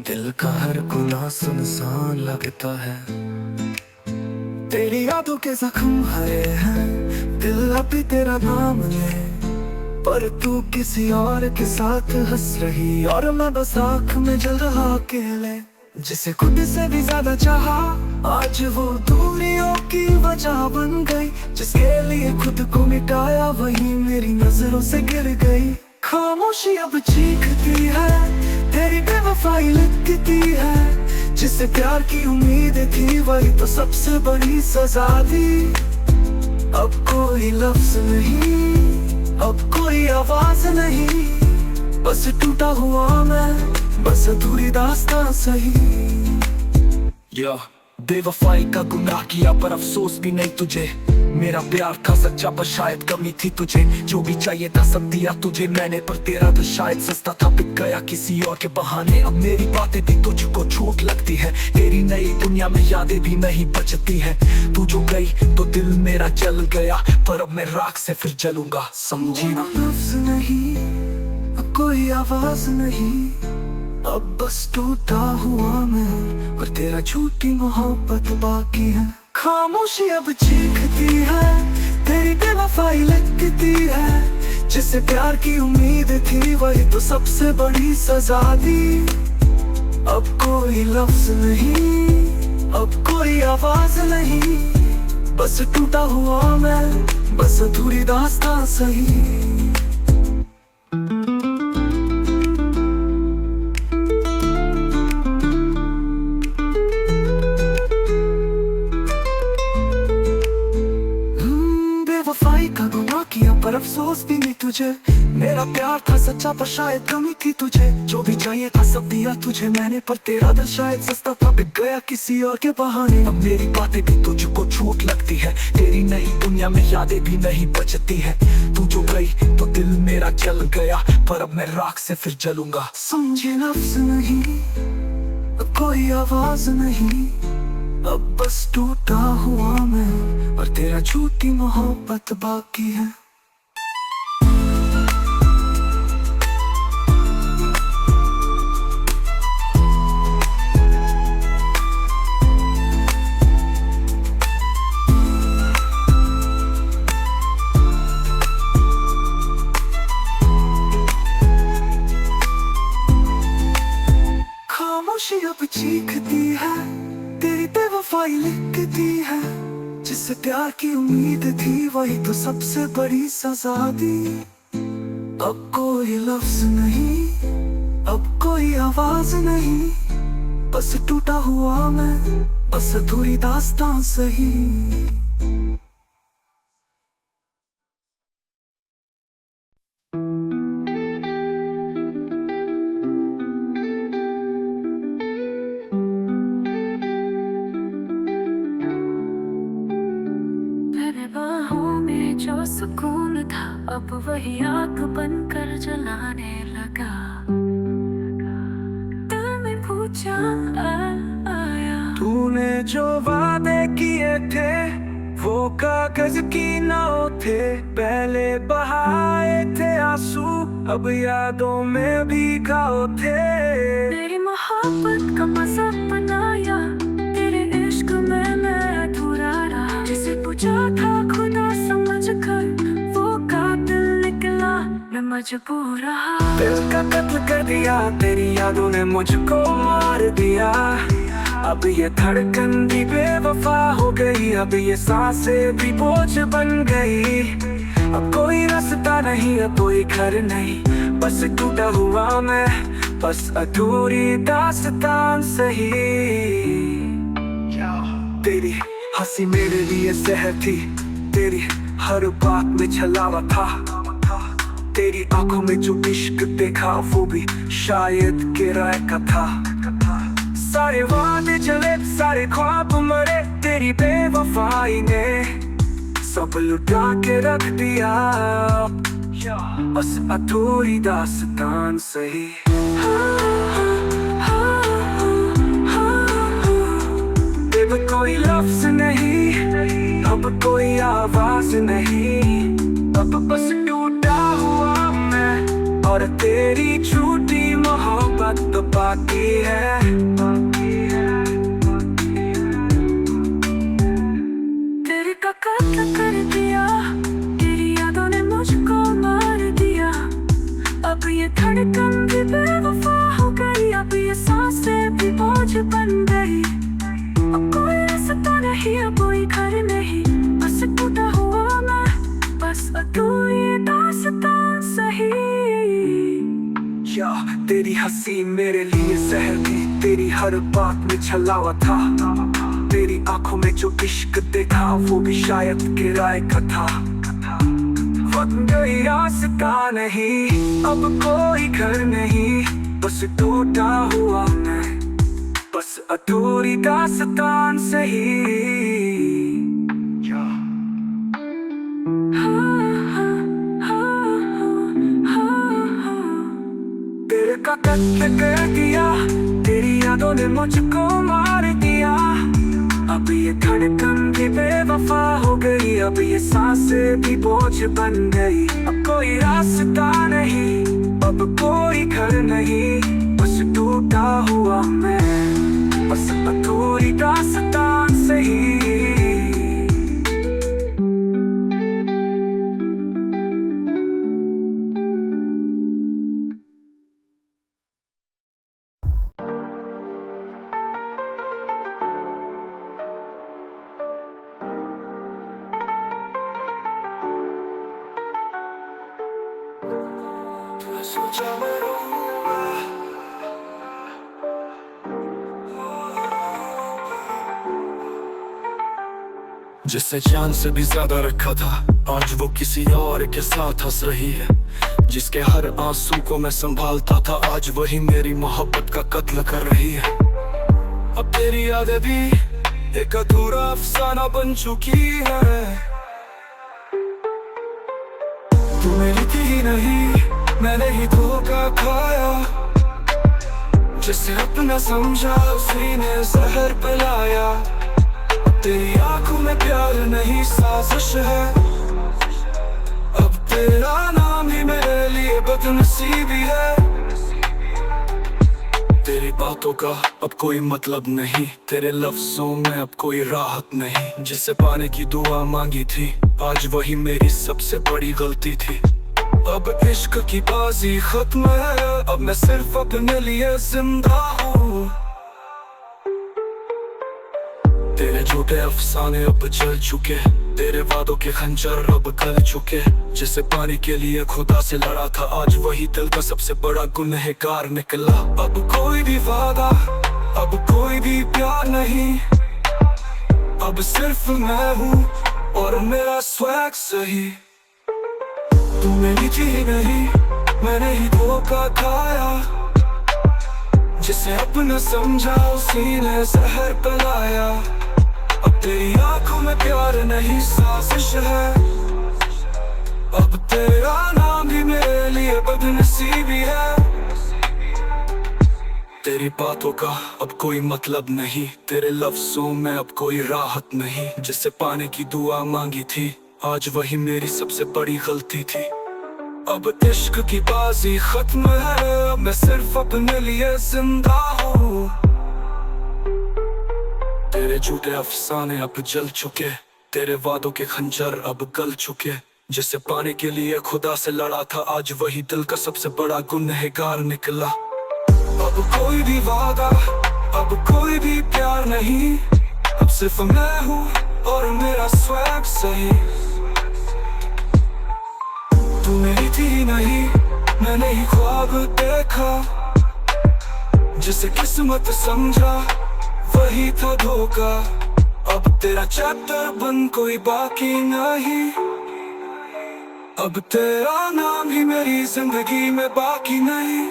दिल का हर कोना सुनसान लगता है। तेरी यादों के जख्म हरे हैं, दिल अब भी तेरा नाम ले, पर तू किसी और के साथ हंस रही और मैं बस आँख में जल रहा अकेले। जिसे खुद से भी ज्यादा चाहा, आज वो दूरियों की वजह बन गई। जिसके लिए खुद को मिटाया, वही मेरी नजरों से गिर गई। खामोशी अब चीखती है, तेरी बेवफाई लिखती है। जिससे प्यार की उम्मीद थी, वही तो सबसे बड़ी सजा दी। अब कोई लफ्ज नहीं, अब कोई आवाज नहीं, बस टूटा हुआ मैं, बस अधूरी दास्तां सही। बेवफाई का गुनाह किया पर अफसोस भी नहीं तुझे। मेरा प्यार था सच्चा पर शायद कमी थी तुझे। जो भी चाहिए था सब दिया तुझे मैंने, पर तेरा तो शायद सस्ता था, बिक गया किसी और के बहाने। अब मेरी बातें भी तुझको झूठ लगती है, तेरी नई दुनिया में यादें भी नहीं बचती है। तू जो गई तो दिल मेरा जल गया, पर अब मैं राख से फिर जलूंगा, समझी ना। लफ्ज नहीं, अब कोई आवाज नहीं, अब बस टूटा हुआ मैं, और तेरा झूठी मोहब्बत बाकी है। खामोशी अब चीखती है, तेरी बेवफाई लिखती है। जिससे प्यार की उम्मीद थी, वही तो सबसे बड़ी सजा दी। अब कोई लफ्ज नहीं, अब कोई आवाज नहीं, बस टूटा हुआ मैं, बस अधूरी दास्तां सही। बेवफाई का गुनाह किया पर अफसोस भी नहीं तुझे। मेरा प्यार था सच्चा पर शायद कमी थी तुझे। जो भी चाहिए था सब दिया तुझे मैंने, पर तेरा दिल शायद सस्ता था, बिक गया किसी और के बहाने। अब मेरी बातें भी तुझको झूठ लगती है, तेरी नई दुनिया में यादें भी नहीं बचती है। तू जो गई तो दिल मेरा जल गया, पर अब मैं राख से फिर जलूंगा। समझे लफ्ज नहीं, अब कोई आवाज नहीं, अब बस टूटा हुआ मैं, और तेरा झूठी मोहब्बत बाकी है। खामोशी अब चीखती है, तेरी बेवफाई लिखती है। जिससे प्यार की उम्मीद थी, वही तो सबसे बड़ी सजा दी। अब कोई लफ्ज नहीं, अब कोई आवाज नहीं, बस टूटा हुआ मैं, बस अधूरी दास्तां सही। जो सुकून था अब वही आग बनकर जलाने लगा। दिल में पूछा आया, तूने जो वादे किए थे वो कागज की नाव थे। पहले बहाए थे आंसू, अब यादों में भीगाओ थे। तेरी मोहब्बत का मज़ाक बनाया, तेरे इश्क में मैं अधूरा रहा। जिसे पूछा था खुदा समझ कर, वो कातिल निकला, मैं मजबूर रहा। दिल का कत्ल कर दिया, तेरी यादों ने मुझको मार दिया। अब ये धड़कन भी बेवफा हो गई, अब ये सांसें भी बोझ बन गई। अब कोई रास्ता नहीं, अब कोई घर नहीं, बस टूटा हुआ मैं, बस अधूरी दास्तान सही। तेरी हंसी मेरे लिए जहर थी, तेरी हर बात में छलावा था। तेरी आंखों में जो इश्क देखा, वो भी शायद किराए का था। सारे वादे चले, सारे ख्वाब मरे, तेरी बेवफाई ने सब लुटा के रख दिया। बस अधूरी दास्तान सही। अब कोई लफ्ज नहीं, अब कोई आवाज नहीं, अब बस टूटा हुआ मैं, और तेरी झूठी मोहब्बत तो बाकी है। मेरे लिए जहर थी, तेरी हर बात में छलावा था। तेरी आंखों में जो इश्क देखा वो भी शायद किराए का था। बन गई रास्ता नहीं, अब कोई घर नहीं, बस टूटा हुआ मैं, बस अधूरी दास्तान सही। तेरे का कत्ल कर दिया, तेरी यादों ने मुझको मार दिया। अब ये धड़कन भी बेवफा हो गई, अब ये सांसें भी बोझ बन गई। अब कोई रास्ता नहीं, अब कोई घर नहीं, बस टूटा हुआ मैं, बस अधूरी दास्तान सही। सोचा मैं रहूंगा, जिसे जान से भी ज्यादा रखा था, आज वो किसी और के साथ हंस रही है। जिसके हर आंसू को मैं संभालता था, आज वही मेरी मोहब्बत का कत्ल कर रही है। अब तेरी यादें भी एक अधूरा अफसाना बन चुकी है। तू मेरी थी नहीं, मैंने ही धोखा खाया। जिसे अपना समझा उसी ने जहर पिलाया। तेरी आंखों में प्यार नहीं साजिश है, अब तेरा नाम ही मेरे लिए बदनसीबी है। तेरी बातों का अब कोई मतलब नहीं, तेरे लफ्जों में अब कोई राहत नहीं। जिसे पाने की दुआ मांगी थी, आज वही मेरी सबसे बड़ी गलती थी। अब इश्क की बाजी खत्म है, अब मैं सिर्फ अपने लिए जिंदा हूँ। तेरे झूठे अफसाने अब जल चुके, तेरे वादों के खंजर अब गल चुके। जिसे पाने के लिए खुदा से लड़ा था, आज वही दिल का सबसे बड़ा गुनहगार निकला। अब कोई भी वादा, अब कोई भी प्यार नहीं, अब सिर्फ मैं हूँ और मेरा स्वैग सही। तू मेरी थी नहीं, मैंने ही धोखा खाया। जिसे अपना समझा उसी ने जहर पिलाया। अब तेरी आंखों में प्यार नहीं साजिश है, अब तेरा नाम भी मेरे लिए बदनसीबी है। तेरी बातों का अब कोई मतलब नहीं, तेरे लफ्जों में अब कोई राहत नहीं। जिसे पाने की दुआ मांगी थी, आज वही मेरी सबसे बड़ी गलती थी। अब इश्क की बाजी खत्म है, अब मैं सिर्फ अपने लिए जिंदा हूँ। तेरे झूठे अफसाने अब जल चुके, तेरे वादों के खंजर अब गल चुके। जिसे पाने के लिए खुदा से लड़ा था, आज वही दिल का सबसे बड़ा गुनहगार निकला। अब कोई भी वादा, अब कोई भी प्यार नहीं, अब सिर्फ मैं हूँ और मेरा स्वैग सही। तू मेरी थी नहीं, मैंने ही ख्वाब देखा। जिसे किस्मत समझा वही था धोखा। अब तेरा चैप्टर बन कोई बाकी नहीं, अब तेरा नाम ही मेरी जिंदगी में बाकी नहीं।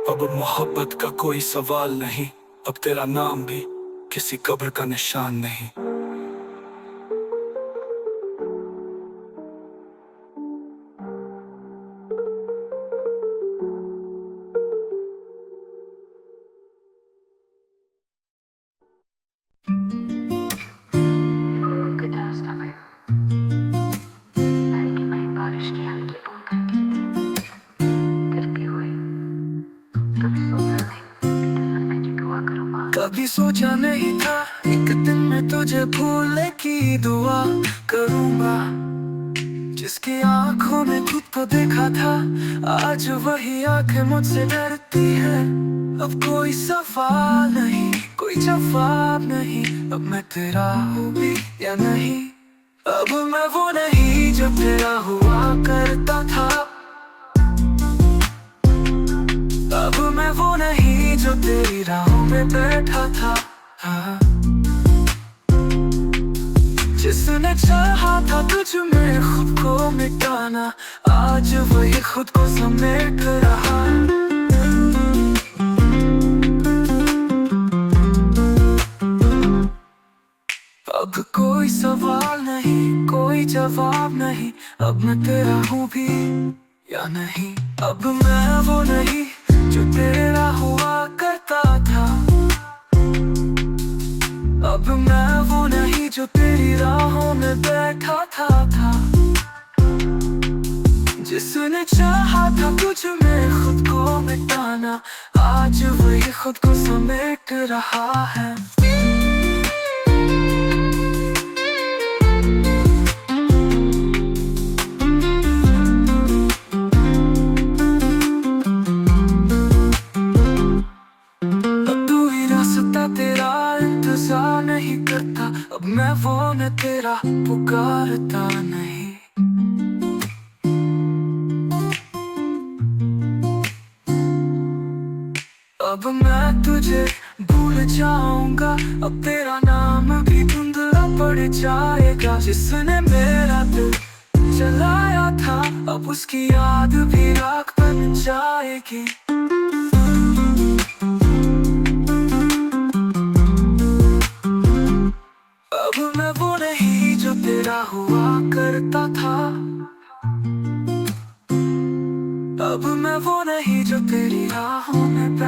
अब मोहब्बत का कोई सवाल नहीं, अब तेरा नाम भी किसी कब्र का निशान नहीं। कभी सोचा नहीं था एक दिन मैं तुझे भूलने की दुआ करूंगा। जिसकी आंखों में खुद को देखा था, आज वही आंखें मुझसे डरती है। अब कोई सवाल नहीं, कोई जवाब नहीं, अब मैं तेरा हूँ भी या नहीं। अब मैं वो नहीं जो तेरा हुआ करता था। जो तेरी राहों में बैठा था। हाँ। जिसने चाहा था तुझ में खुद को मिटाना, आज वही खुद को समेट रहा। अब कोई सवाल नहीं, कोई जवाब नहीं, अब मैं तेरा हूँ भी या नहीं। अब मैं वो नहीं जो तेरा हुआ करता था। अब मैं वो नहीं जो तेरी राहों में बैठा था। जिसने चाहा था तुझ में खुद को मिटाना, आज वही खुद को समेट रहा है। तेरा इंतजार नहीं करता, अब मैं वो न तेरा पुकारता नहीं। अब मैं तुझे भूल जाऊंगा, अब तेरा नाम भी धुंधला पड़ जाएगा। जिसने मेरा दिल जलाया था, अब उसकी याद भी राख बन जाएगी। अब मैं वो नहीं जो तेरा हुआ करता था। अब मैं वो नहीं जो तेरी राहों में